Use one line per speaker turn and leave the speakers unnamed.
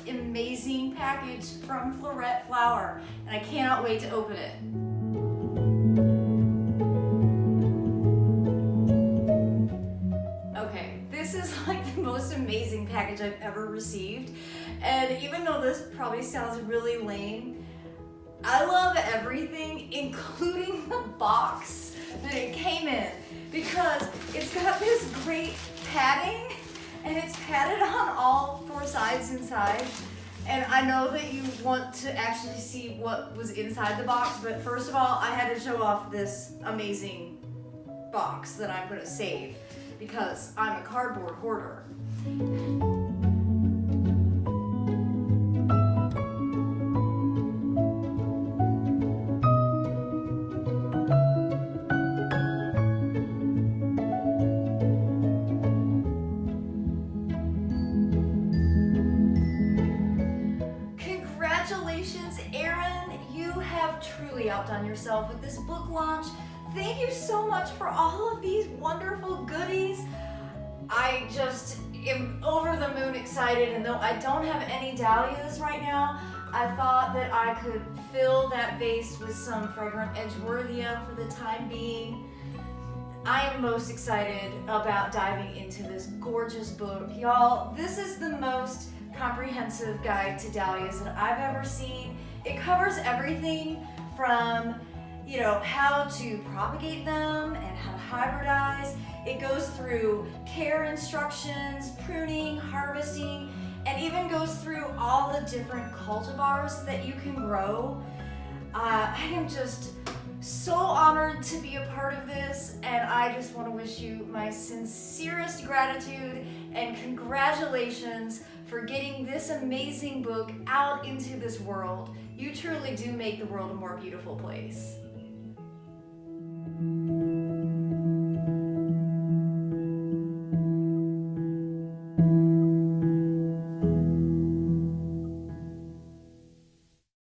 most amazing package from Floret Flower, and I cannot wait to open it. Okay, this is like the most amazing package I've ever received, and even though this probably sounds really lame, I love everything, including the box that it came in, because it's got this great padding, and it's padded on all four sides inside. And I know that you want to actually see what was inside the box, but first of all, I had to show off this amazing box that I'm going to save because I'm a cardboard hoarder. Congratulations, Erin! You have truly outdone yourself with this book launch. Thank you so much for all of these wonderful goodies. I just am over the moon excited, and though I don't have any dahlias right now, I thought that I could fill that vase with some fragrant Edgeworthia for the time being. I am most excited about diving into this gorgeous book. Y'all, this is the most comprehensive guide to dahlias that I've ever seen. It covers everything from, how to propagate them and how to hybridize. It goes through care instructions, pruning, harvesting, and even goes through all the different cultivars that you can grow. I am just so honored to be a part of this, and I just want to wish you my sincerest gratitude and congratulations for getting this amazing book out into this world. You truly do make the world a more beautiful place.